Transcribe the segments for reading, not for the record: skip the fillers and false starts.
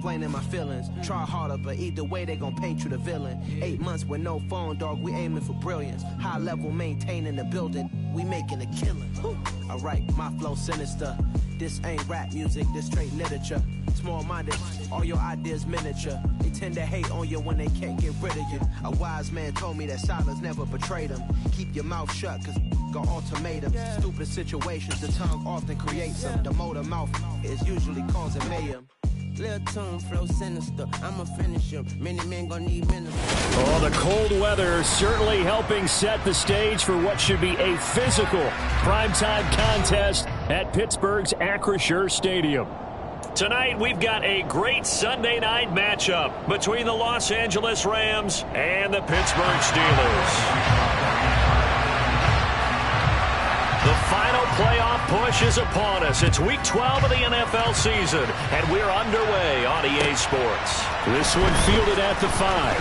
explaining my feelings. Try harder, but either way they gon' paint you the villain. 8 months with no phone, dog, we aiming for brilliance. High level maintaining the building, we making a killing. Alright, my flow sinister. This ain't rap music, this straight literature. Small-minded, all your ideas miniature. They tend to hate on you when they can't get rid of you. A wise man told me that silence never betrayed him. Keep your mouth shut, cause got ultimatums. Stupid situations, the tongue often creates them. The motor mouth is usually causing mayhem. Little tune, flow sinister. I'ma finish him. Many men gon' need ministers. Oh, the cold weather certainly helping set the stage for what should be a physical primetime contest at Pittsburgh's Acrisure Stadium. Tonight, we've got a great Sunday night matchup between the Los Angeles Rams and the Pittsburgh Steelers. The final playoff push is upon us. It's Week 12 of the NFL season, and we're underway on EA Sports. This one fielded at the 5.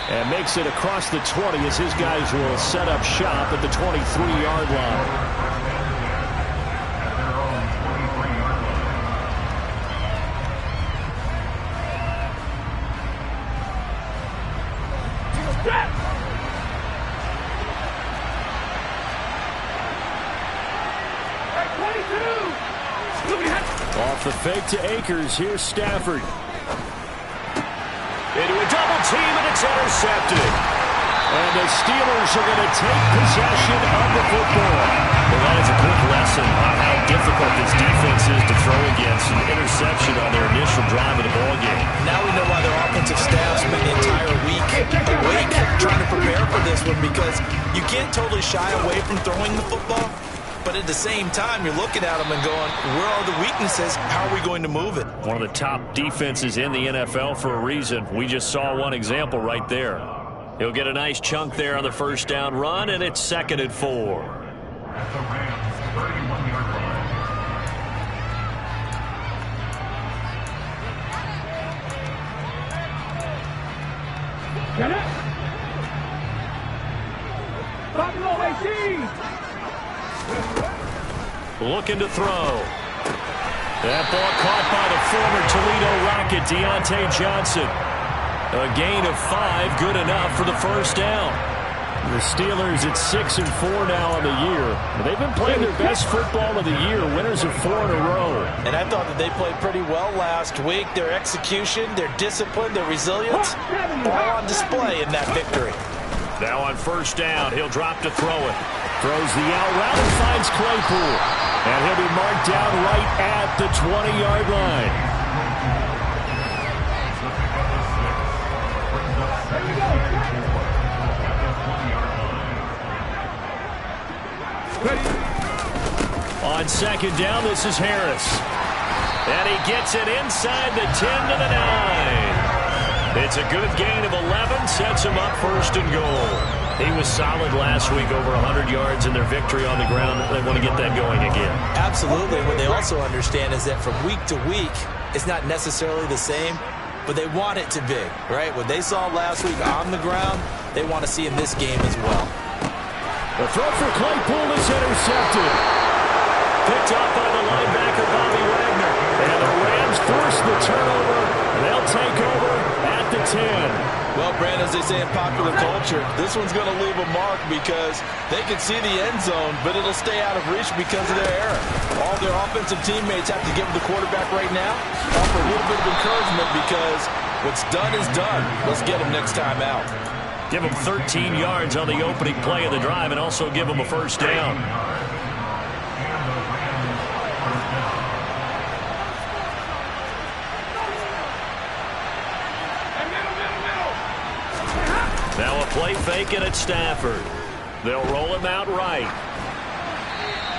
And makes it across the 20 as his guys will set up shop at the 23-yard line. Off the fake to Akers. Here's Stafford. Into a double team, and it's intercepted. And the Steelers are going to take possession of the football. Well, that is a quick lesson on how difficult this defense is to throw against. An interception on their initial drive of the ballgame. Now we know why their offensive staff spent the entire week awake trying to prepare for this one, because you can't totally shy away from throwing the football. But at the same time, you're looking at them and going, where are the weaknesses? How are we going to move it? One of the top defenses in the NFL for a reason. We just saw one example right there. He'll get a nice chunk there on the first down run, and it's 2nd and 4. At the Rams' 31-yard line. Get it! Looking to throw. That ball caught by the former Toledo Rocket, Deontay Johnson. A gain of 5, good enough for the first down. The Steelers at 6 and 4 now on the year. They've been playing their best football of the year, winners of 4 in a row. And I thought that they played pretty well last week. Their execution, their discipline, their resilience, all on display in that victory. Now on first down, he'll drop to throw it. Throws the out route and finds Claypool. And he'll be marked down right at the 20-yard line. On second down, this is Harris. And he gets it inside the 10 to the 9. It's a good gain of 11, sets him up 1st and goal. He was solid last week, over 100 yards in their victory on the ground. They want to get that going again. Absolutely. What they also understand is that from week to week, it's not necessarily the same, but they want it to be, right? What they saw last week on the ground, they want to see in this game as well. The throw for Claypool is intercepted. Picked up by the linebacker, Bobby Wagner. And the Rams force the turnover. They'll take over at the 10. Well, Brand, as they say in popular culture, this one's going to leave a mark because they can see the end zone, but it'll stay out of reach because of their error. All their offensive teammates have to give the quarterback right now, offer a little bit of encouragement because what's done is done. Let's get them next time out. Give them 13 yards on the opening play of the drive and also give them a first down. Now a play fake it at Stafford. They'll roll him out right.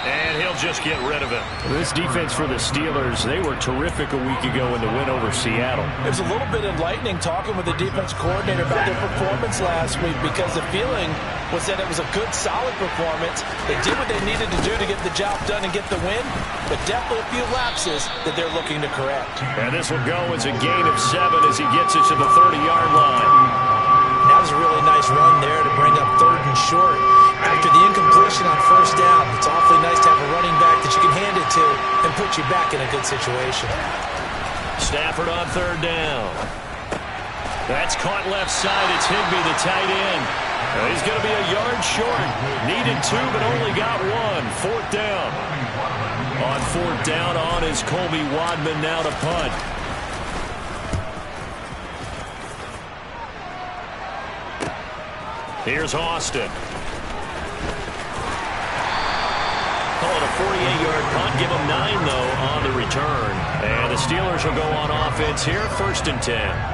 And he'll just get rid of it. This defense for the Steelers, they were terrific a week ago in the win over Seattle. It was a little bit enlightening talking with the defense coordinator about their performance last week because the feeling was that it was a good, solid performance. They did what they needed to do to get the job done and get the win, but definitely a few lapses that they're looking to correct. And this will go as a gain of 7 as he gets it to the 30-yard line. That was a really nice run there to bring up 3rd and short. After the incompletion on first down, it's awfully nice to have a running back that you can hand it to and put you back in a good situation. Stafford on third down. That's caught left side. It's Higbee, the tight end. He's going to be a yard short. Needed 2, but only got 1. Fourth down. On fourth down on is Colby Wadman now to punt. Here's Austin. Call it a 48-yard punt. Give them 9, though, on the return. And the Steelers will go on offense here, 1st and 10.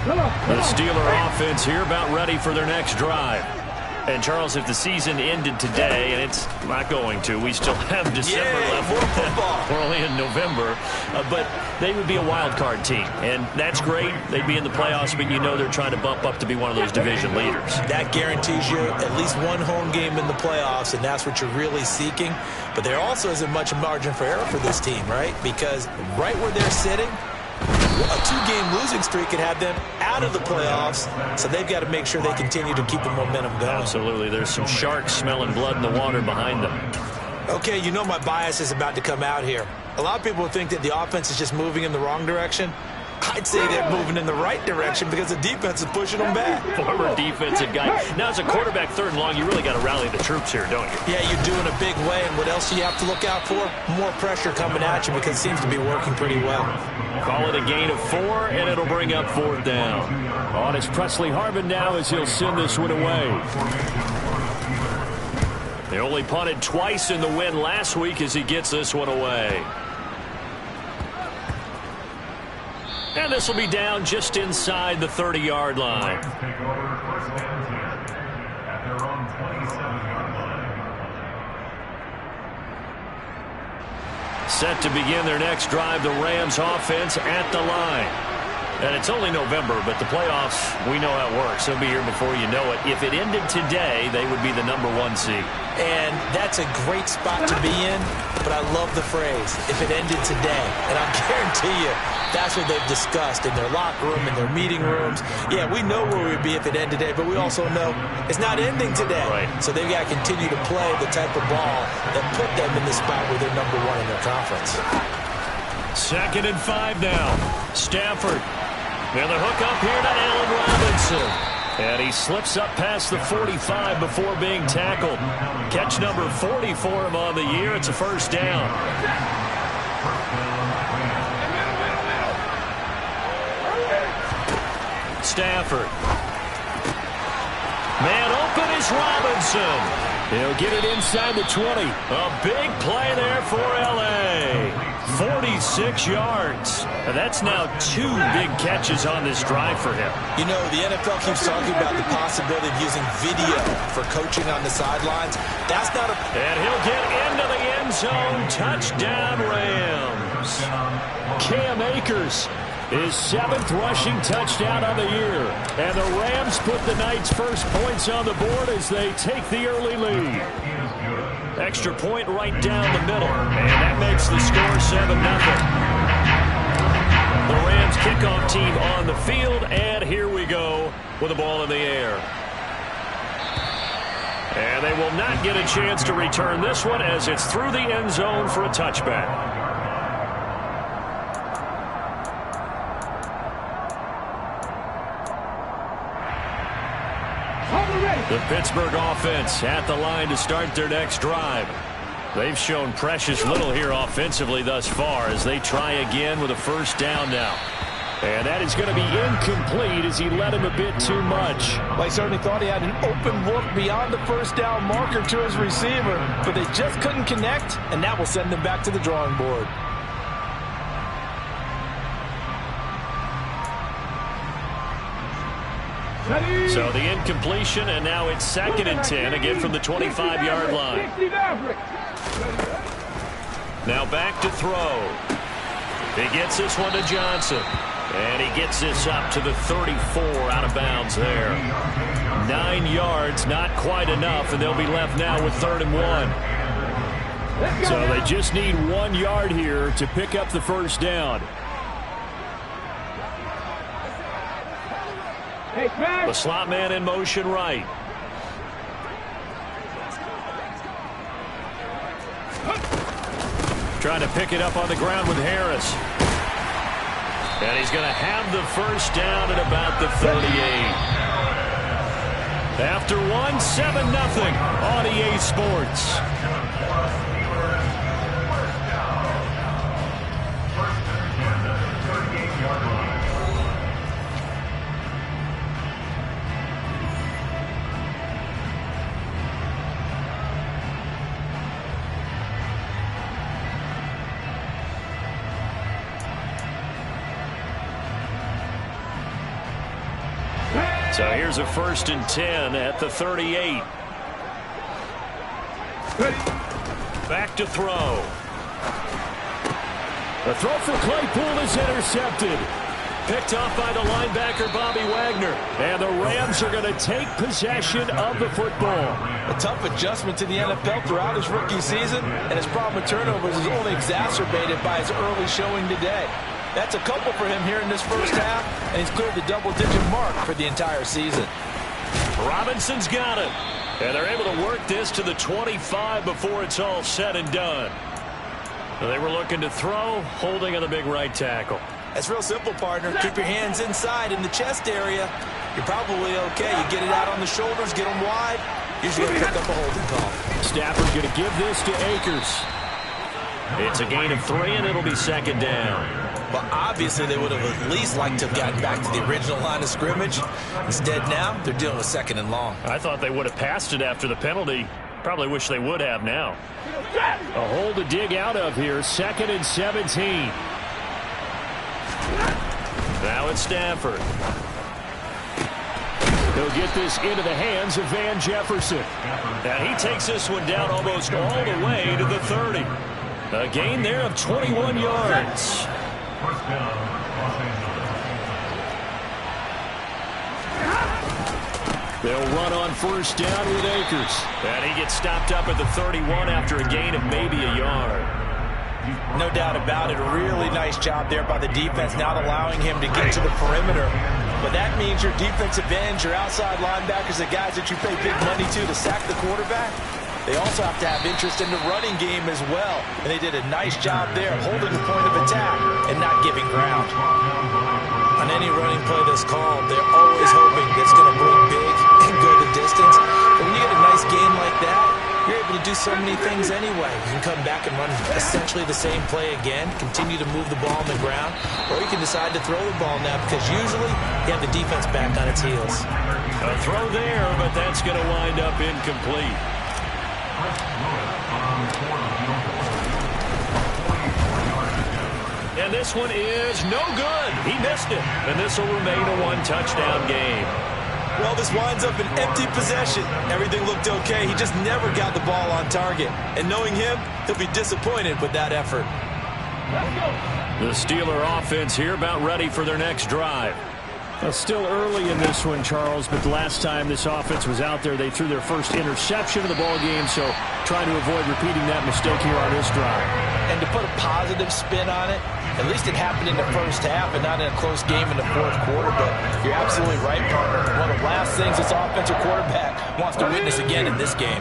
The Steeler offense here about ready for their next drive. And, Charles, if the season ended today, and it's not going to, we still have December left. More football. We're only in November. But they would be a wild card team. And that's great. They'd be in the playoffs, but you know they're trying to bump up to be one of those division leaders. That guarantees you at least one home game in the playoffs, and that's what you're really seeking. But there also isn't much margin for error for this team, right? Because right where they're sitting, a 2-game losing streak could have them out of the playoffs, so they've got to make sure they continue to keep the momentum going. Absolutely. There's some sharks smelling blood in the water behind them. Okay, you know my bias is about to come out here. A lot of people think that the offense is just moving in the wrong direction. I'd say they're moving in the right direction because the defense is pushing them back. Former defensive guy. Now, as a quarterback, 3rd and long, you really got to rally the troops here, don't you? Yeah, you do in a big way. And what else do you have to look out for? More pressure coming at you because it seems to be working pretty well. Call it a gain of 4, and it'll bring up 4th down. On is Presley Harvin now as he'll send this one away. They only punted twice in the win last week as he gets this one away. And this will be down just inside the 30-yard line. Take over 1st and 10 at their own 27-yard line. Set to begin their next drive, the Rams offense at the line. And it's only November, but the playoffs, we know how it works. They'll be here before you know it. If it ended today, they would be the number 1 seed. And that's a great spot to be in, but I love the phrase, if it ended today. And I guarantee you, that's what they've discussed in their locker room, in their meeting rooms. Yeah, we know where we'd be if it ended today, but we also know it's not ending today. Right. So they've got to continue to play the type of ball that put them in the spot where they're number 1 in their conference. 2nd and 5 now. Stafford. And the hook up here to Allen Robinson. And he slips up past the 45 before being tackled. Catch number 40 for him on the year. It's a 1st down. Stafford. Man open is Robinson. He'll get it inside the 20. A big play there for L.A. 46 yards. And that's now 2 big catches on this drive for him. You know, the NFL keeps talking about the possibility of using video for coaching on the sidelines. That's not a... And he'll get into the end zone. Touchdown, Rams. Cam Akers, his 7th rushing touchdown of the year. And the Rams put the night's first points on the board as they take the early lead. Extra point right down the middle. And that makes the score 7-0. The Rams kickoff team on the field. And here we go with the ball in the air. And they will not get a chance to return this one as it's through the end zone for a touchback. The Pittsburgh offense at the line to start their next drive. They've shown precious little here offensively thus far as they try again with a 1st down now. And that is going to be incomplete as he led him a bit too much. Well, he certainly thought he had an open look beyond the 1st down marker to his receiver, but they just couldn't connect, and that will send them back to the drawing board. So the incompletion, and now it's 2nd and 10, again from the 25-yard line. Now back to throw. He gets this one to Johnson. And he gets this up to the 34 out of bounds there. 9 yards, not quite enough, and they'll be left now with 3rd and 1. So they just need 1 yard here to pick up the 1st down. The slot man in motion right. Trying to pick it up on the ground with Harris. And he's going to have the first down at about the 38. After 7-0 on EA Sports. So here's a 1st and 10 at the 38. Back to throw. The throw for Claypool is intercepted. Picked off by the linebacker, Bobby Wagner. And the Rams are going to take possession of the football. A tough adjustment to the NFL throughout his rookie season, and his problem with turnovers is only exacerbated by his early showing today. That's a couple for him here in this first half, and he's cleared the double-digit mark for the entire season. Robinson's got it. And they're able to work this to the 25 before it's all said and done. They were looking to throw, holding on the big right tackle. That's real simple, partner. Keep your hands inside in the chest area. You're probably okay. You get it out on the shoulders, get them wide. Usually going to pick up a holding call. Stafford's going to give this to Akers. It's a gain of 3, and it'll be 2nd down. Well, obviously, they would have at least liked to have gotten back to the original line of scrimmage. Instead, now, they're dealing with 2nd and long. I thought they would have passed it after the penalty. Probably wish they would have now. A hole to dig out of here. 2nd and 17. Now it's Stafford. He'll get this into the hands of Van Jefferson. And he takes this one down almost all the way to the 30. A gain there of 21 yards. First down, Los Angeles. They'll run on 1st down with Akers. And he gets stopped up at the 31 after a gain of maybe a yard. No doubt about it. A really nice job there by the defense, not allowing him to get to the perimeter. But that means your defensive ends, your outside linebackers, the guys that you pay big money to sack the quarterback, they also have to have interest in the running game as well. And they did a nice job there, holding the point of attack and not giving ground. On any running play that's called, they're always hoping that it's going to bring big and go the distance. But when you get a nice game like that, you're able to do so many things anyway. You can come back and run essentially the same play again, continue to move the ball on the ground, or you can decide to throw the ball now because usually you have the defense back on its heels. A throw there, but that's going to wind up incomplete. And this one is no good. He missed it. And this will remain a 1-touchdown game. Well, this winds up an empty possession. Everything looked okay. He just never got the ball on target. And knowing him, he'll be disappointed with that effort. The Steeler offense here about ready for their next drive. Well, still early in this one, Charles, but the last time this offense was out there, they threw their first interception of the ball game, so trying to avoid repeating that mistake here on this drive. And to put a positive spin on it, at least it happened in the first half and not in a close game in the fourth quarter, but you're absolutely right, partner. One of the last things this offensive quarterback wants to witness again in this game.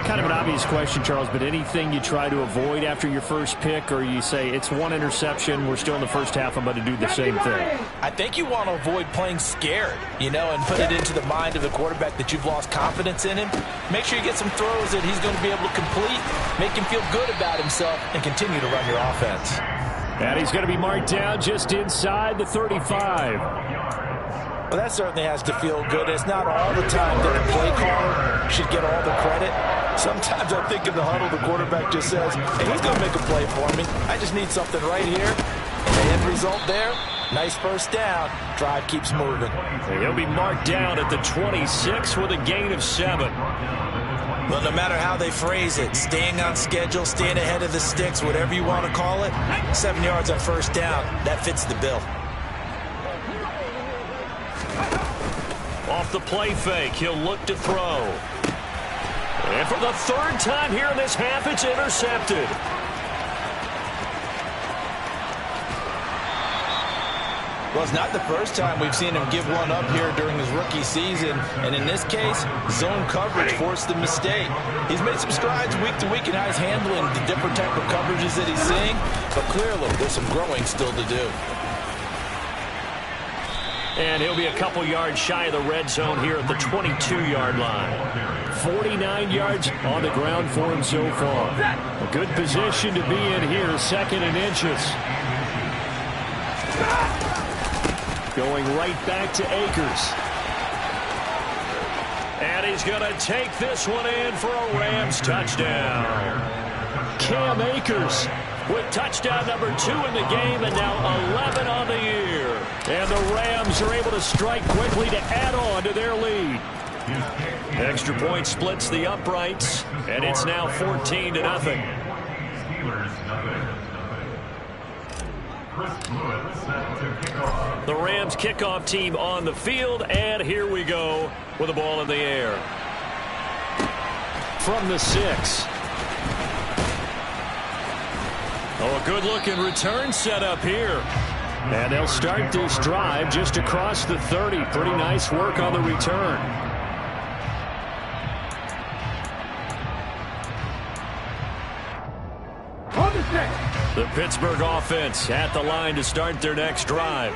Kind of an obvious question, Charles, but anything you try to avoid after your first pick, or you say it's one interception, we're still in the first half, I'm about to do the same thing? I think you want to avoid playing scared, and put it into the mind of the quarterback that you've lost confidence in him. Make sure you get some throws that he's going to be able to complete, make him feel good about himself, and continue to run your offense. And he's going to be marked down just inside the 35. Well, that certainly has to feel good. It's not all the time that the play caller should get all the credit. Sometimes I think in the huddle, the quarterback just says, hey, he's going to make a play for me. I just need something right here. And the end result there, nice first down. Drive keeps moving. He'll be marked down at the 26 with a gain of 7. Well, no matter how they phrase it, staying on schedule, staying ahead of the sticks, whatever you want to call it, 7 yards on first down, that fits the bill. Off the play fake, he'll look to throw. And for the third time here in this half, it's intercepted. Well, it's not the first time we've seen him give one up here during his rookie season. And in this case, zone coverage forced the mistake. He's made some strides week to week in how he's handling the different type of coverages that he's seeing. But clearly, there's some growing still to do. And he'll be a couple yards shy of the red zone here at the 22-yard line. 49 yards on the ground for him so far. A good position to be in here, second and inches. Going right back to Akers. And he's going to take this one in for a Rams touchdown. Cam Akers with touchdown number 2 in the game and now 11 on the year. And the Rams are able to strike quickly to add on to their lead. Extra point splits the uprights, and it's now 14-0. The Rams kickoff team on the field, and here we go with the ball in the air. From the 6. Oh, a good-looking return set up here. And they'll start this drive just across the 30. Pretty nice work on the return. The Pittsburgh offense at the line to start their next drive.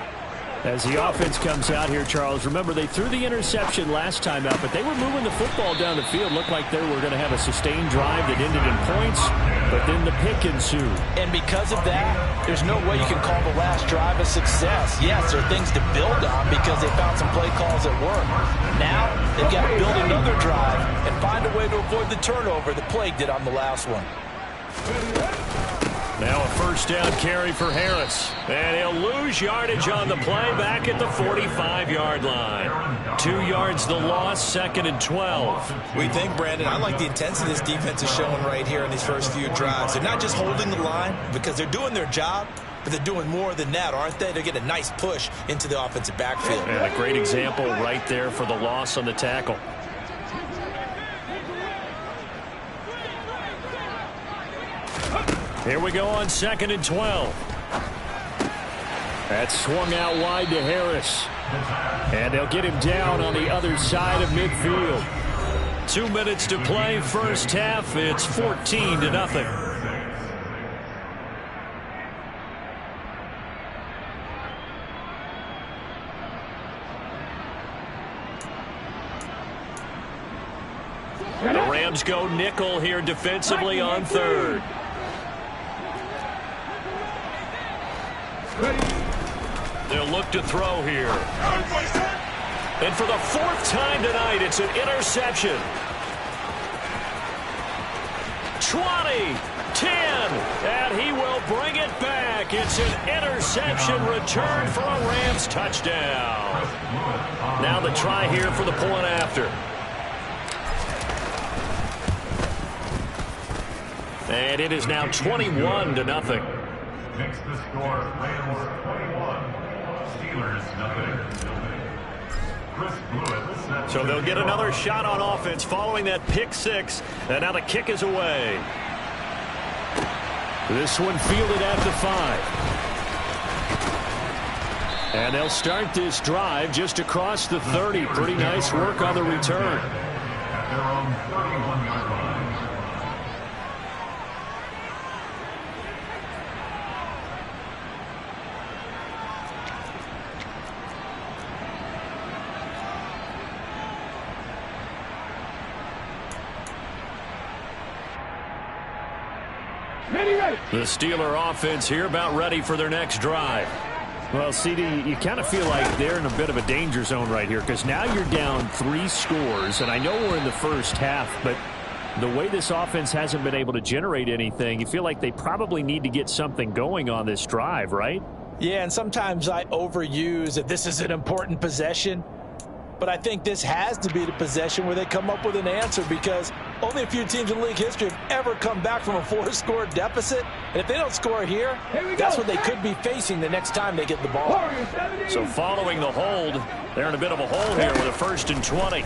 As the offense comes out here, Charles, remember they threw the interception last time out, but they were moving the football down the field. Looked like they were going to have a sustained drive that ended in points, but then the pick ensued. And because of that, there's no way you can call the last drive a success. Yes, there are things to build on because they found some play calls that work. Now, they've got to build another drive and find a way to avoid the turnover that plagued it on the last one. Now a first down carry for Harris. And he'll lose yardage on the play back at the 45-yard line. 2 yards the loss, second and 12. We think, Brandon, I like the intensity this defense is showing right here in these first few drives. They're not just holding the line because they're doing their job, but they're doing more than that, aren't they? They're getting a nice push into the offensive backfield. And a great example right there for the loss on the tackle. Here we go on second and 12. That's swung out wide to Harris. And they'll get him down on the other side of midfield. 2 minutes to play, first half. It's 14-0. The Rams go nickel here defensively on third. They'll look to throw here. And for the 4th time tonight, it's an interception. 20, 10, and he will bring it back. It's an interception return for a Rams touchdown. Now the try here for the point after. And it is now 21-0. Makes the score Rams 21, Steelers nothing. So they'll get another shot on offense following that pick 6, and now the kick is away. This one fielded at the 5. And they'll start this drive just across the 30. Pretty nice work on the return. At their own 31-yard line. The Steeler offense here about ready for their next drive. Well, CD, you kind of feel like they're in a bit of a danger zone right here because now you're down 3 scores, and I know we're in the first half, but the way this offense hasn't been able to generate anything, you feel like they probably need to get something going on this drive, right? Yeah, and sometimes I overuse that this is an important possession. But I think this has to be the possession where they come up with an answer because only a few teams in league history have ever come back from a 4-score deficit. And if they don't score here, that's what they could be facing the next time they get the ball. So following the hold, they're in a bit of a hole here with a 1st and 20.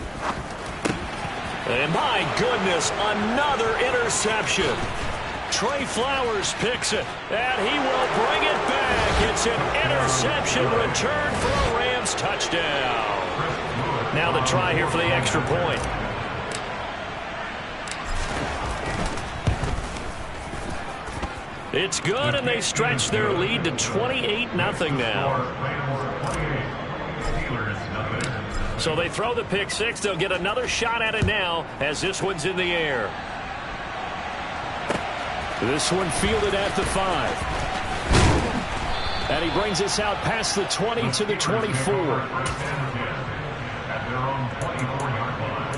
And my goodness, another interception. Trey Flowers picks it, and he will bring it back. It's an interception return for a Rams touchdown. Now the try here for the extra point. It's good, and they stretch their lead to 28-0 now. So they throw the pick six. They'll get another shot at it now as this one's in the air. This one fielded at the 5. And he brings us out past the 20 to the 24. At their own 24-yard line.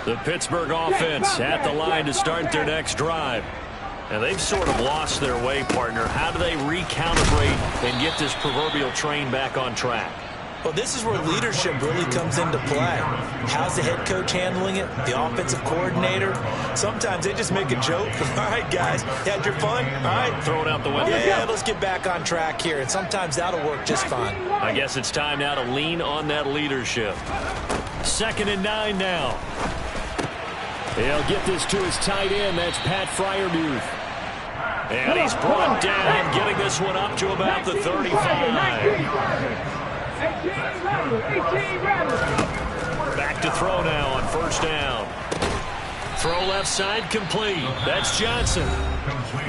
The Pittsburgh offense at the line to start their next drive. And they've sort of lost their way, partner. How do they recalibrate and get this proverbial train back on track? Well, this is where leadership really comes into play. How's the head coach handling it? The offensive coordinator? Sometimes they just make a joke. All right, guys, you had your fun? All right. Throw it out the window. Yeah, let's get back on track here. And sometimes that'll work just fine. I guess it's time now to lean on that leadership. 2nd and 9 now. He'll get this to his tight end. That's Pat Freiermuth. And he's brought down, getting this one up to about the 35. Back to throw now on 1st down. Throw left side complete. That's Johnson.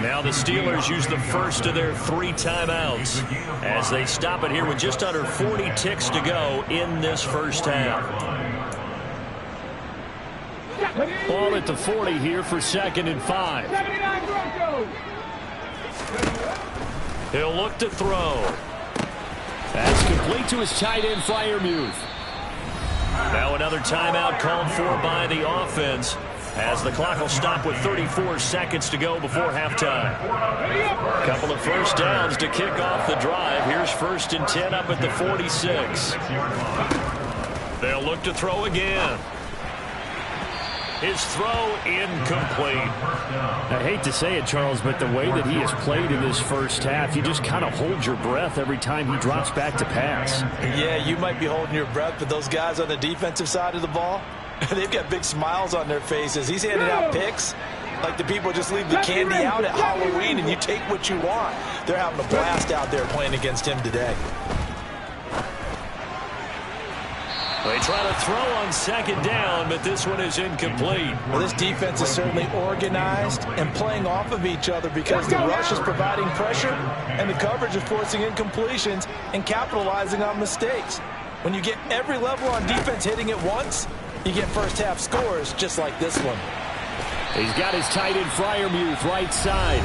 Now the Steelers use the first of their 3 timeouts as they stop it here with just under 40 ticks to go in this first half. Ball at the 40 here for 2nd and 5. He'll look to throw. That's complete to his tight end, Freiermuth. Now another timeout called for by the offense as the clock will stop with 34 seconds to go before halftime. Couple of first downs to kick off the drive. Here's 1st and 10 up at the 46. They'll look to throw again. His throw incomplete. I hate to say it, Charles, but the way that he has played in this first half, you just kind of hold your breath every time he drops back to pass. Yeah, you might be holding your breath, but those guys on the defensive side of the ball, they've got big smiles on their faces. He's handing out picks like the people just leave the candy out at Halloween and you take what you want. They're having a blast out there playing against him today. They try to throw on 2nd down, but this one is incomplete. Well, this defense is certainly organized and playing off of each other because the rush is providing pressure and the coverage is forcing incompletions and capitalizing on mistakes. When you get every level on defense hitting at once, you get first half scores just like this one. He's got his tight end Freiermuth right side.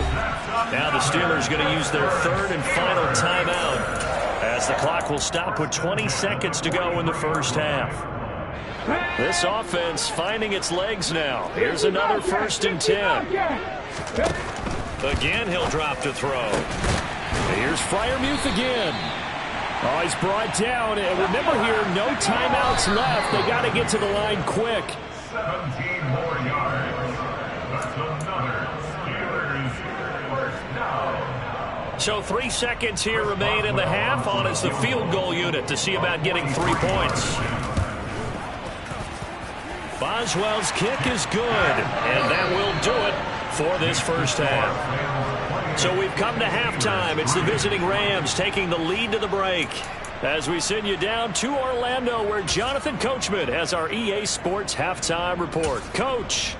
Now the Steelers going to use their 3rd and final timeout as the clock will stop with 20 seconds to go in the first half. This offense finding its legs now. Here's another 1st and 10. Again, he'll drop to throw. Here's Freiermuth again. Oh, he's brought down. And remember here, no timeouts left. They got to get to the line quick. 17 more yards. That's another Steelers first down. So 3 seconds here remain in the half on as the field goal unit to see about getting 3 points. Boswell's kick is good, and that will do it for this first half. So we've come to halftime. It's the visiting Rams taking the lead to the break as we send you down to Orlando where Jonathan Coachman has our EA Sports halftime report. Coach.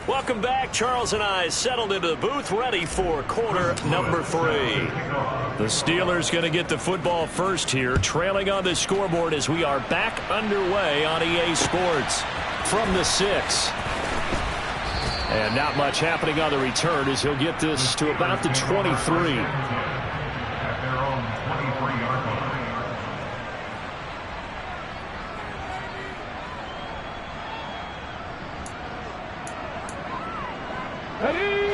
Welcome back. Charles and I settled into the booth ready for quarter number 3. The Steelers going to get the football first here, trailing on the scoreboard as we are back underway on EA Sports from the 6. And not much happening on the return as he'll get this to about the 23. At their own 23-yard line.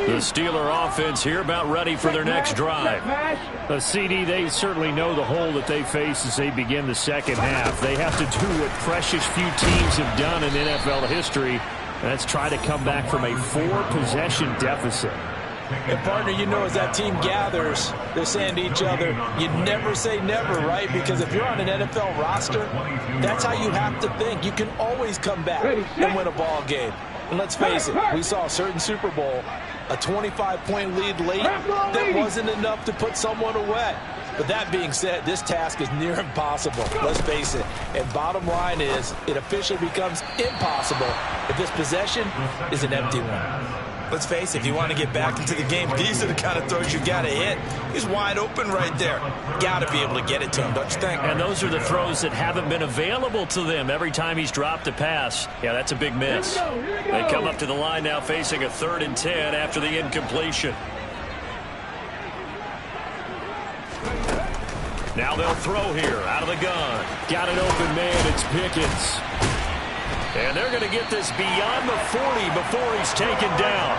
The Steeler offense here about ready for their next drive. The CD, they certainly know the hole that they face as they begin the second half. They have to do what precious few teams have done in NFL history, Let's try to come back from a 4-possession deficit. And, partner, you know, as that team gathers, they're saying to each other, you never say never, right? Because if you're on an NFL roster, that's how you have to think. You can always come back and win a ball game. And let's face it, we saw a certain Super Bowl, a 25-point lead late that wasn't enough to put someone away. But that being said, this task is near impossible. Let's face it. And bottom line is, it officially becomes impossible if this possession is an empty one. Let's face it, if you want to get back into the game, these are the kind of throws you got to hit. He's wide open right there. Got to be able to get it to him, don't you think? And those are the throws that haven't been available to them every time he's dropped a pass. Yeah, that's a big miss. They come up to the line now facing a 3rd and 10 after the incompletion. Now they'll throw here out of the gun. Got an open man. It's Pickens. And they're going to get this beyond the 40 before he's taken down.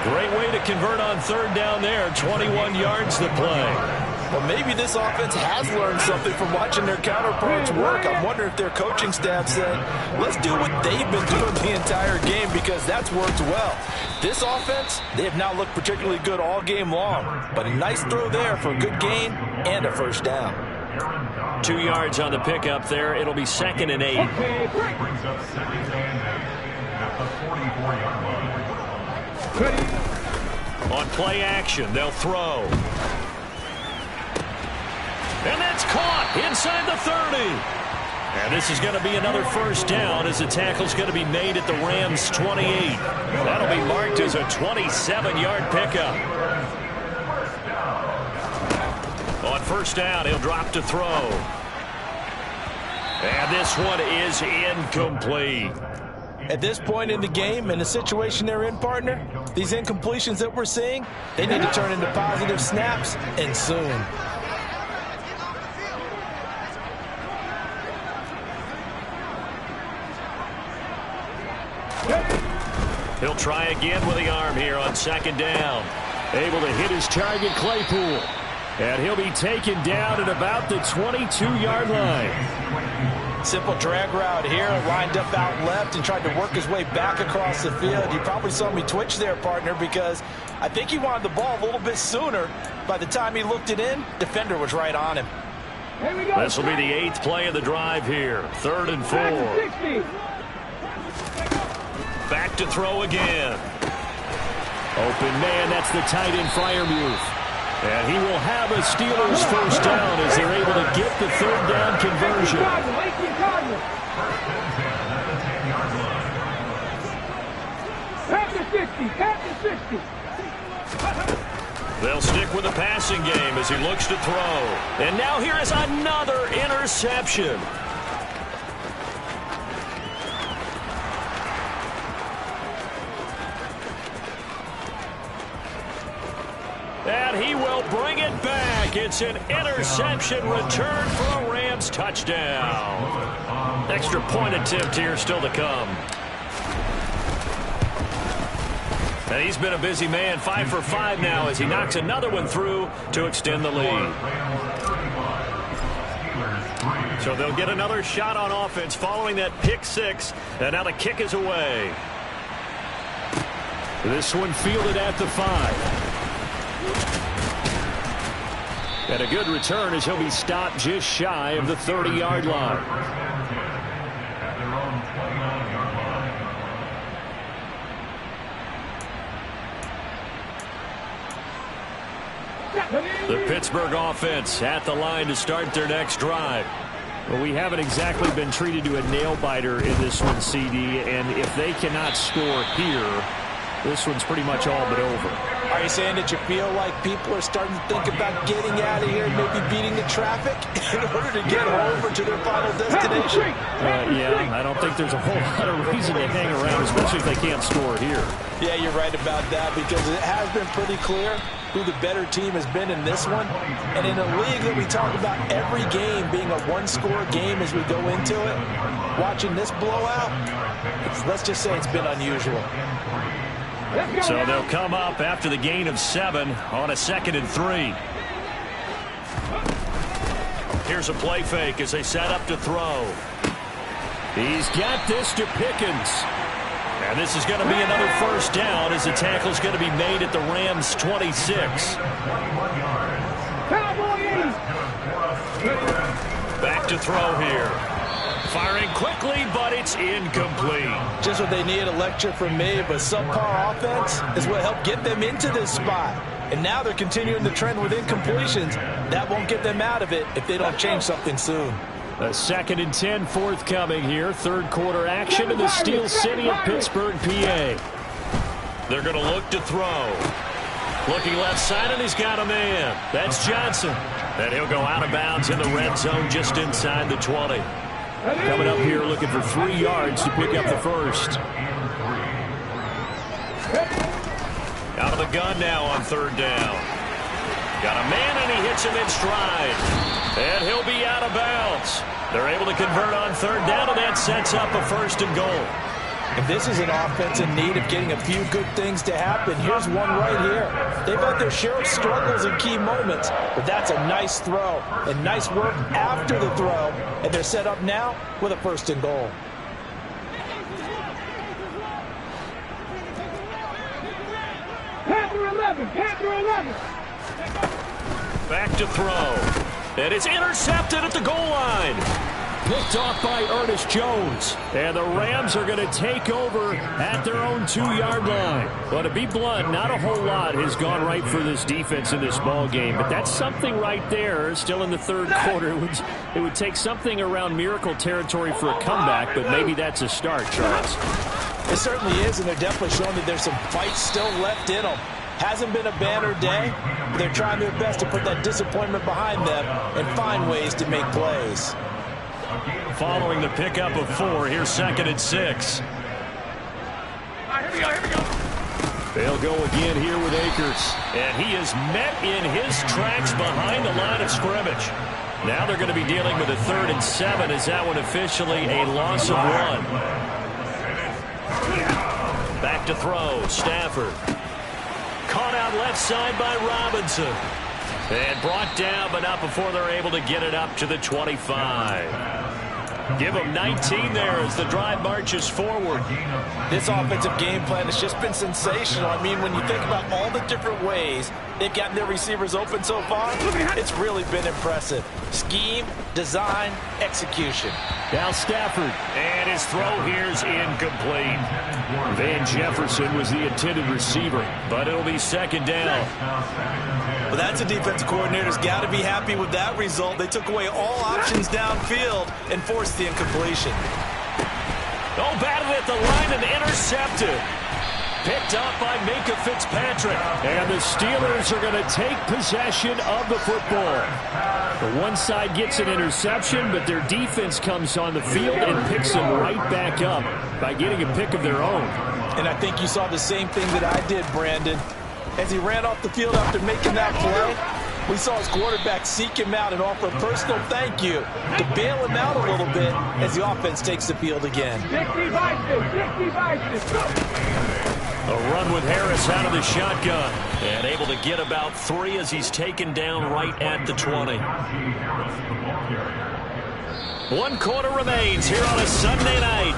Great way to convert on 3rd down there. 21 yards to play. Well, maybe this offense has learned something from watching their counterparts work. I'm wondering if their coaching staff said, let's do what they've been doing the entire game because that's worked well. This offense, they have not looked particularly good all game long. But a nice throw there for a good gain and a 1st down. 2 yards on the pickup there. It'll be 2nd and 8. Brings up 2nd and 8 at the 44-yard line. On play action, they'll throw. And that's caught inside the 30. And this is going to be another 1st down as the tackle's going to be made at the Rams' 28. That'll be marked as a 27-yard pickup. On 1st down, he'll drop to throw. And this one is incomplete. At this point in the game, in the situation they're in, partner, these incompletions that we're seeing, they need to turn into positive snaps, and soon. He'll try again with the arm here on 2nd down. Able to hit his target, Claypool. And he'll be taken down at about the 22-yard line. Simple drag route here, lined up out left and tried to work his way back across the field. You probably saw me twitch there, partner, because I think he wanted the ball a little bit sooner. By the time he looked it in, defender was right on him. This will be the 8th play of the drive here. 3rd and 4. Back to throw again. Open man, that's the tight end Freiermuth. And he will have a Steelers 1st down as they're able to get the 3rd down conversion. They'll stick with the passing game as he looks to throw. And now here is another interception. And he will bring it back. It's an interception return for a Rams touchdown. Extra point attempt here still to come. And he's been a busy man, 5 for 5 now as he knocks another one through to extend the lead. So they'll get another shot on offense following that pick 6. And now the kick is away. This one fielded at the 5. And a good return as he'll be stopped just shy of the 30-yard line. The Pittsburgh offense at the line to start their next drive. Well, we haven't exactly been treated to a nail-biter in this one, CD, and if they cannot score here, this one's pretty much all but over. Are you saying that you feel like people are starting to think about getting out of here and maybe beating the traffic in order to get over to their final destination? Yeah, I don't think there's a whole lot of reason to hang around, especially if they can't score here. Yeah, you're right about that because it has been pretty clear who the better team has been in this one. And in a league that we talk about every game being a one-score game as we go into it, watching this blowout, let's just say it's been unusual. So they'll come up after the gain of 7 on a 2nd and 3. Here's a play fake as they set up to throw. He's got this to Pickens. And this is going to be another first down as the tackle is going to be made at the Rams' 26. Back to throw here. Firing quickly, but it's incomplete. Just what they need, a lecture from me, but subpar offense is what helped get them into this spot. And now they're continuing the trend with incompletions. That won't get them out of it if they don't change something soon. A 2nd and 10 forthcoming here. Third quarter action in the Steel City of Pittsburgh, PA. They're going to look to throw. Looking left side, and he's got a man. That's Johnson. And he'll go out of bounds in the red zone just inside the 20. Coming up here looking for 3 yards to pick up the first. Out of the gun now on 3rd down. Got a man, and he hits him in stride. And he'll be out of bounds. They're able to convert on 3rd down, and that sets up a 1st and goal. And this is an offense in need of getting a few good things to happen. Here's one right here. They've had their share of struggles in key moments, but that's a nice throw and nice work after the throw. And they're set up now with a 1st and goal. Panther 11, Panther 11. Back to throw. And it's intercepted at the goal line. Picked off by Ernest Jones. And the Rams are going to take over at their own 2-yard line. Well, to be blunt, not a whole lot has gone right for this defense in this ball game. But that's something right there. Still in the 3rd quarter. It would take something around miracle territory for a comeback, but maybe that's a start, Charles. It certainly is, and they're definitely showing that there's some fight still left in them. Hasn't been a banner day, but they're trying their best to put that disappointment behind them and find ways to make plays. Following the pickup of 4, here's 2nd and 6. Here we go. They'll go again here with Akers. And he is met in his tracks behind the line of scrimmage. Now they're going to be dealing with a 3rd and 7. Is that one officially a loss of 1? Back to throw. Stafford. Caught out left side by Robinson. And brought down, but not before they're able to get it up to the 25. Give them 19 there as the drive marches forward. This offensive game plan has just been sensational. I mean, when you think about all the different ways they've gotten their receivers open so far, it's really been impressive. Scheme, design, execution. Now Stafford, and his throw here's incomplete. Van Jefferson was the intended receiver, but it'll be 2nd down. Well, that's a defensive coordinator's got to be happy with that result. They took away all options downfield and forced the incompletion. Oh, batted at the line and intercepted. Picked up by Minkah Fitzpatrick. And the Steelers are going to take possession of the football. The one side gets an interception, but their defense comes on the field and picks them right back up by getting a pick of their own. And I think you saw the same thing that I did, Brandon. As he ran off the field after making that play, we saw his quarterback seek him out and offer a personal thank you to bail him out a little bit as the offense takes the field again. A run with Harris out of the shotgun. And able to get about 3 as he's taken down right at the 20. 1 quarter remains here on a Sunday night.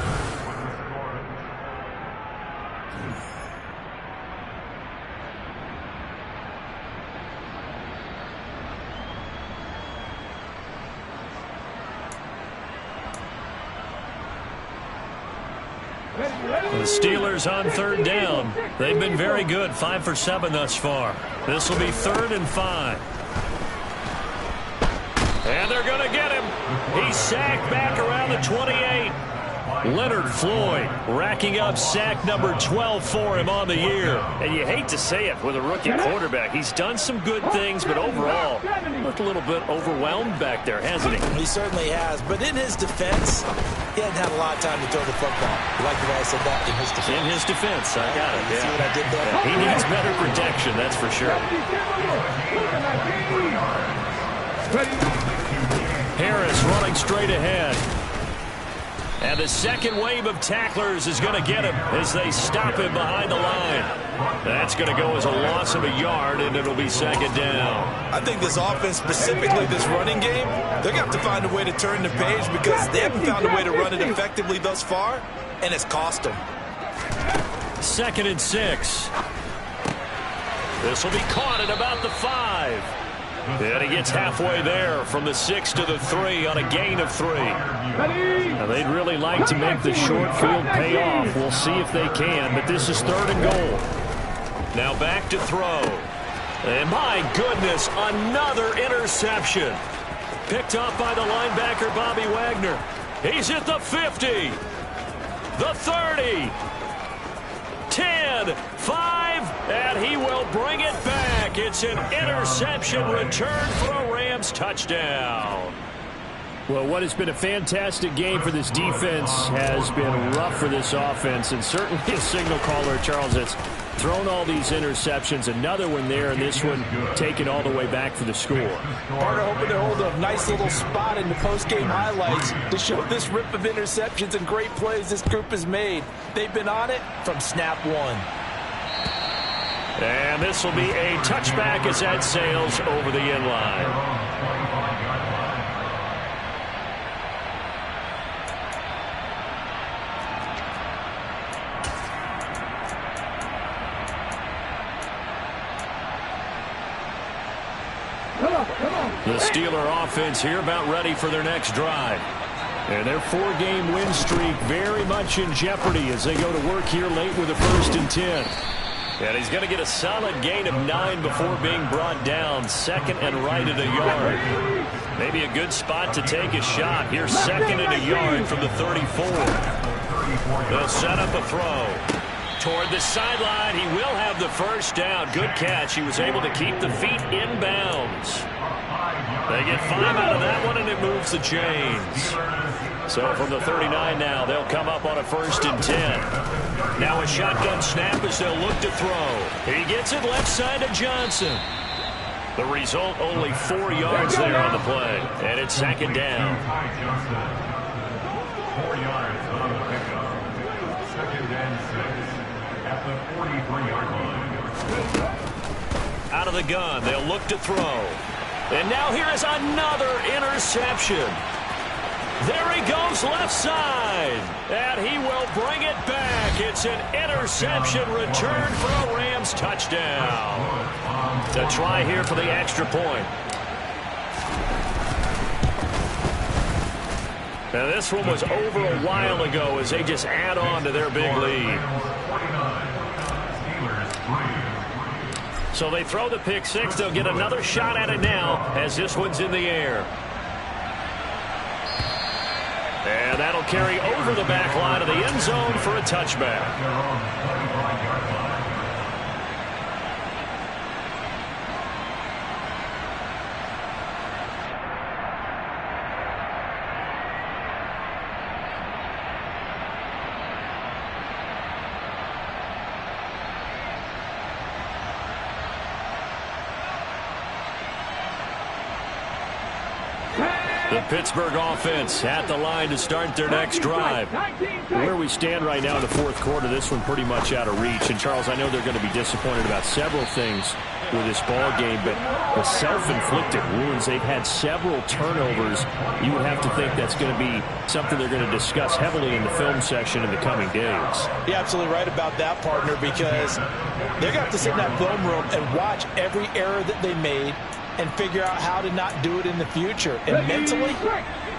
The Steelers on 3rd down. They've been very good, 5 for 7 thus far. This will be 3rd and 5. And they're going to get him. He's sacked back around the 28. Leonard Floyd racking up sack number 12 for him on the year. And you hate to say it with a rookie quarterback. He's done some good things, but overall, looked a little bit overwhelmed back there, hasn't he? He certainly has. But in his defense, he hadn't had a lot of time to throw the football. You like the way I said that? In his defense. In his defense, I got it. See what I did there? He needs better protection, that's for sure. Harris running straight ahead. And the second wave of tacklers is going to get him as they stop him behind the line. That's going to go as a loss of a yard, and it'll be 2nd down. I think this offense, specifically this running game, they're going to have to find a way to turn the page because they haven't found a way to run it effectively thus far, and it's cost them. 2nd and 6. This will be caught at about the 5. And he gets halfway there from the 6 to the 3 on a gain of 3. Now they'd really like to make the short field pay off. We'll see if they can, but this is 3rd and goal. Now back to throw. And my goodness, another interception. Picked off by the linebacker, Bobby Wagner. He's at the 50. The 30. 10, 5, and he will bring it back. It's an interception return for a Rams touchdown. Well, what has been a fantastic game for this defense has been rough for this offense, and certainly a signal caller, Charles, that's thrown all these interceptions. Another one there, and this one taken all the way back for the score. Partner hoping to hold a nice little spot in the post-game highlights to show this rip of interceptions and great plays this group has made. They've been on it from snap one. And this will be a touchback as that sails over the end line. The Steeler offense here about ready for their next drive. And their 4-game win streak very much in jeopardy as they go to work here late with a 1st and 10. And he's going to get a solid gain of 9 before being brought down. 2nd and right at a yard. Maybe a good spot to take a shot. Here's 2nd and a yard from the 34. They'll set up a throw. Toward the sideline, he will have the 1st down. Good catch. He was able to keep the feet in bounds. They get 5 out of that one, and it moves the chains. So from the 39 now, they'll come up on a 1st and 10. Now a shotgun snap as they'll look to throw. He gets it left side to Johnson. The result, only 4 yards there on the play, and it's 2nd down. 4 yards on the pickup. 2nd and 6 at the 43-yard line. Out of the gun, they'll look to throw. And now here is another interception. There he goes left side. And he will bring it back. It's an interception return for a Rams touchdown. To try here for the extra point. Now this one was over a while ago as they just add on to their big lead. So they throw the pick 6. They'll get another shot at it now as this one's in the air. And that'll carry over the back line of the end zone for a touchback. The Pittsburgh offense at the line to start their next drive. Where we stand right now in the 4th quarter, this one pretty much out of reach. And, Charles, I know they're going to be disappointed about several things with this ball game, but the self-inflicted wounds, they've had several turnovers. You would have to think that's going to be something they're going to discuss heavily in the film section in the coming days. You're absolutely right about that, partner, because they're going to have to sit in that film room and watch every error that they made and figure out how to not do it in the future. And mentally,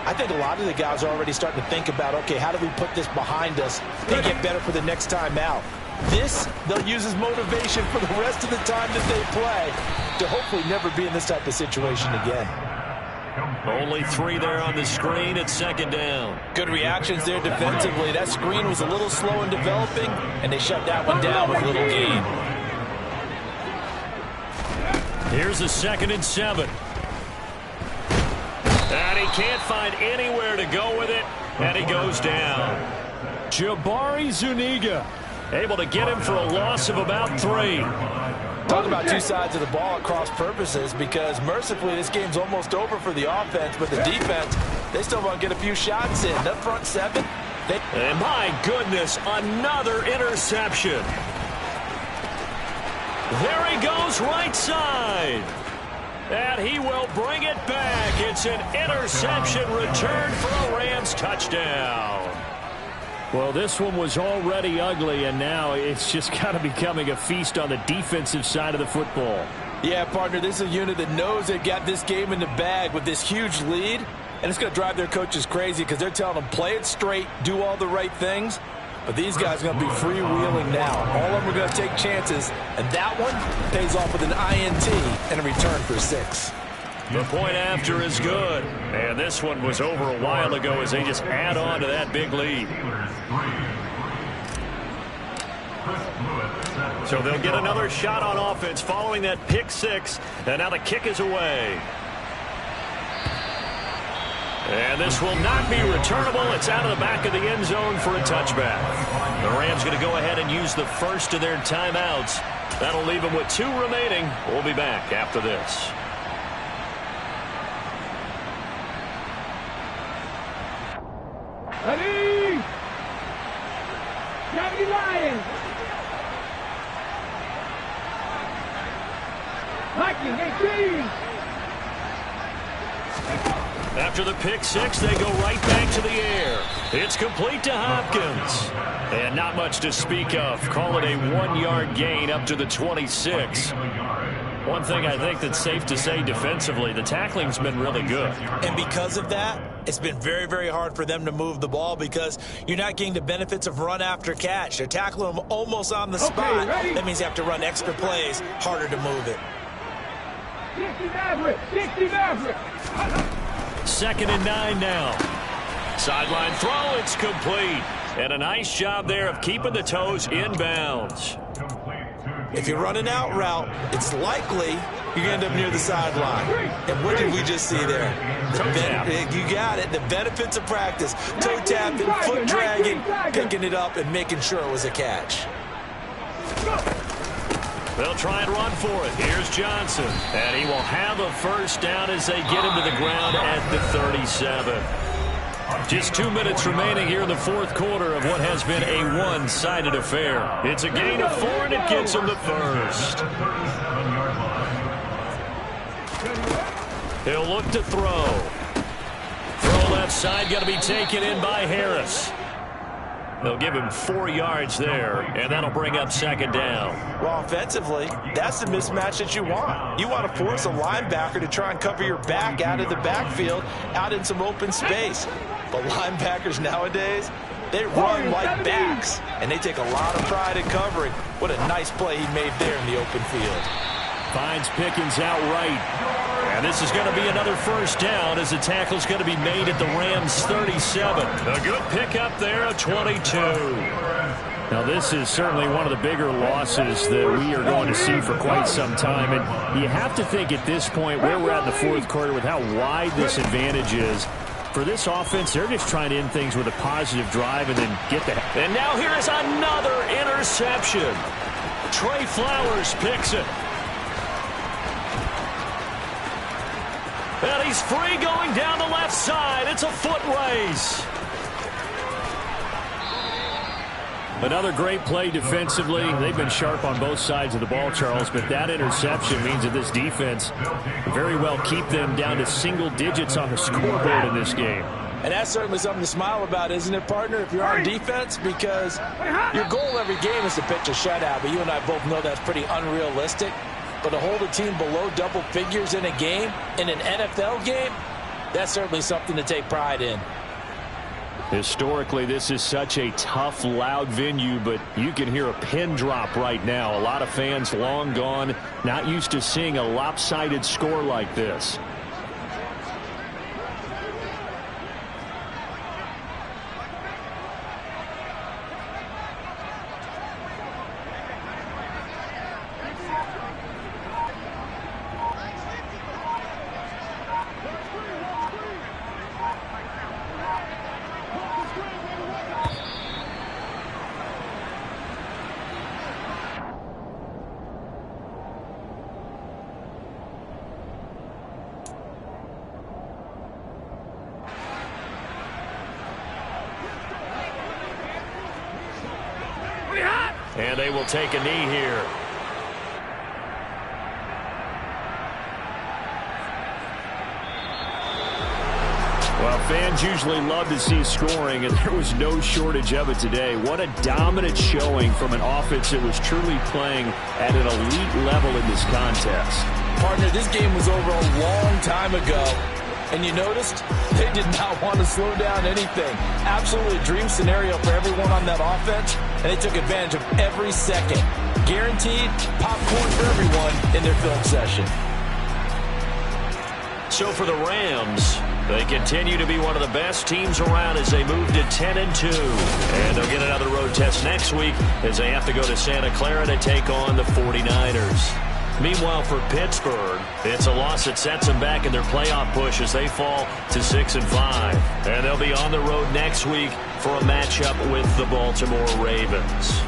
I think a lot of the guys are already starting to think about, okay, how do we put this behind us and get better for the next time out? This, they'll use as motivation for the rest of the time that they play to hopefully never be in this type of situation again. Only 3 there on the screen at 2nd down. Good reactions there defensively. That screen was a little slow in developing, and they shut that one down with a little gain. Here's a 2nd and 7. And he can't find anywhere to go with it, and he goes down. Jabari Zuniga able to get him for a loss of about 3. Talk about 2 sides of the ball at cross purposes, because mercifully this game's almost over for the offense, but the defense, they still want to get a few shots in. That front 7. And my goodness, another interception. There he goes right side. And he will bring it back. It's an interception return for a Rams touchdown. Well, this one was already ugly, and now it's just kind of becoming a feast on the defensive side of the football. Yeah, partner, this is a unit that knows they got this game in the bag with this huge lead, and it's going to drive their coaches crazy because they're telling them play it straight, do all the right things. But these guys are going to be freewheeling now. All of them are going to take chances, and that one pays off with an INT and a return for 6. The point after is good. And this one was over a while ago as they just add on to that big lead. So they'll get another shot on offense following that pick 6. And now the kick is away. And this will not be returnable. It's out of the back of the end zone for a touchback. The Rams going to go ahead and use the first of their timeouts. That'll leave them with 2 remaining. We'll be back after this. Ready! Gravity Lions! Viking 18! After the pick 6, they go right back to the air. It's complete to Hopkins. And not much to speak of. Call it a 1-yard gain up to the 26. One thing I think that's safe to say defensively, the tackling's been really good. And because of that, it's been very, very hard for them to move the ball because you're not getting the benefits of run after catch. They're tackling them almost on the spot. That means you have to run extra plays, harder to move it. 60 Maverick! 60 Maverick! 2nd and 9 now. Sideline throw, it's complete. And a nice job there of keeping the toes in bounds. If you run an out route, it's likely you're going to end up near the sideline. And what did we just see there? You got it. The benefits of practice. Toe tapping, foot dragging, picking it up, and making sure it was a catch. They'll try and run for it. Here's Johnson. And he will have a first down as they get him to the ground at the 37. Just 2 minutes remaining here in the 4th quarter of what has been a one-sided affair. It's a gain of 4, and it gets him the first. He'll look to throw. Throw left side, got to be taken in by Harris. They'll give him 4 yards there, and that'll bring up 2nd down. Well, offensively, that's the mismatch that you want. You want to force a linebacker to try and cover your back out of the backfield, out in some open space. But linebackers nowadays, they run like backs, and they take a lot of pride in covering. What a nice play he made there in the open field. Finds Pickens outright. And this is going to be another first down as the tackle's going to be made at the Rams' 37. A good pickup there, a 22. Now, this is certainly one of the bigger losses that we are going to see for quite some time. And you have to think at this point where we're at in the 4th quarter with how wide this advantage is. For this offense, they're just trying to end things with a positive drive and then get the... And now here is another interception. Trey Flowers picks it. And he's free going down the left side. It's a foot race. Another great play defensively. They've been sharp on both sides of the ball, Charles, but that interception means that this defense very well keep them down to single digits on the scoreboard in this game. And that's certainly something to smile about, isn't it, partner, if you're on defense? Because your goal every game is to pitch a shutout, but you and I both know that's pretty unrealistic. But to hold a team below double figures in a game, in an NFL game, that's certainly something to take pride in. Historically, this is such a tough, loud venue, but you can hear a pin drop right now. A lot of fans long gone, not used to seeing a lopsided score like this. And they will take a knee here. Well, Fans usually love to see scoring, and there was no shortage of it today. What a dominant showing from an offense that was truly playing at an elite level in this contest. Partner, this game was over a long time ago, and you noticed they did not want to slow down anything. Absolutely a dream scenario for everyone on that offense, and they took advantage of every second. Guaranteed popcorn for everyone in their film session. So for the Rams, they continue to be one of the best teams around as they move to 10-2. And they'll get another road test next week as they have to go to Santa Clara to take on the 49ers. Meanwhile, for Pittsburgh, it's a loss that sets them back in their playoff push as they fall to 6-5. And they'll be on the road next week for a matchup with the Baltimore Ravens.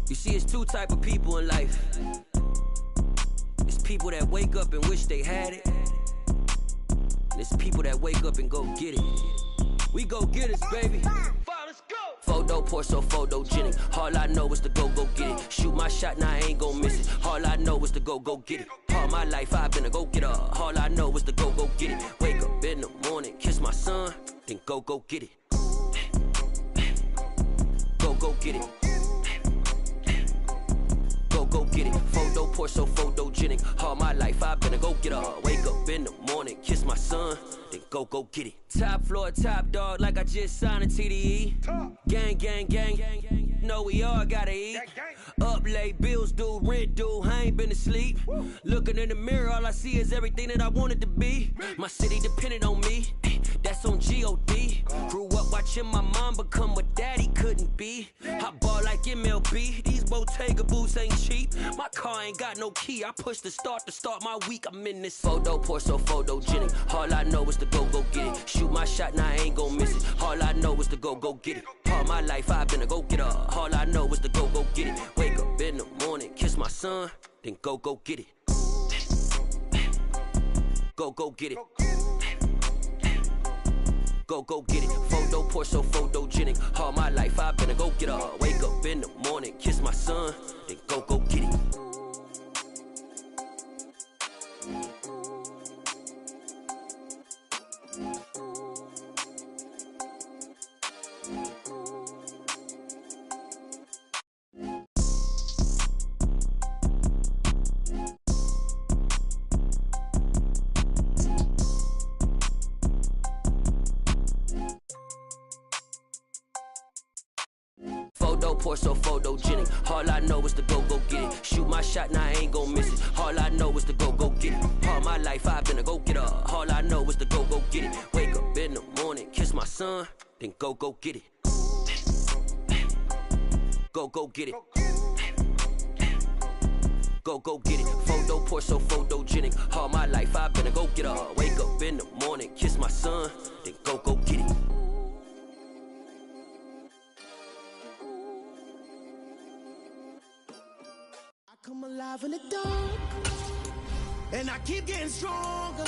You see, it's two type of people in life. It's people that wake up and wish they had it. And it's people that wake up and go get it. We go get it, baby. Let's go. Photo pour so photogenic. All I know is to go get it. Shoot my shot, now I ain't gon' miss it. All I know is to go get it. All my life I've been a go-getter. All I know is to go get it. Wake up in the morning, kiss my son, then go get it. Go get it. Go get it. Photo pour so photogenic. All my life I've been a go-getter. Wake up in the morning, kiss my son, then go get it. Top floor, top dog, like I just signed a TDE. Gang, gang, gang. Know we all gotta eat. Up late, bills due, rent due, I ain't been asleep. Looking in the mirror, all I see is everything that I wanted to be. My city depended on me, that's on G.O.D. Grew up watching my mom become what daddy couldn't be. I ball like MLB, these Bottega boots ain't cheap. My car ain't got no key, I push the start to start my week. I'm in this photo pour so photogenic. All I know is to go get it. Shoot my shot, now I ain't gon' miss it. All I know is to go get it. All my life I've been a go-getter. All I know is to go get it. Wake up in the morning, kiss my son, then go get it. Go get it. Go get it. Photo pour so photogenic. All my life I've been a go-getter. Wake up in the morning, kiss my son, then go get it. Photo pour so photogenic. All I know is to go get it. Shoot my shot, now I ain't gon' miss it. All I know is to go get it. All my life I've been a go-getter. All I know is to go get it. Wake up in the morning, kiss my son, then go get it. Go get it. Go get it. Photo pour so photogenic. All my life I've been a go-getter. Wake up in the morning, kiss my son, then go get it. Come alive in the dark, and I keep getting stronger.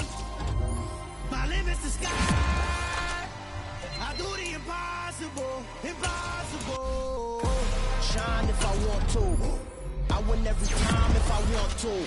My limit's the sky. I do the impossible, impossible. Shine if I want to. I win every time if I want to.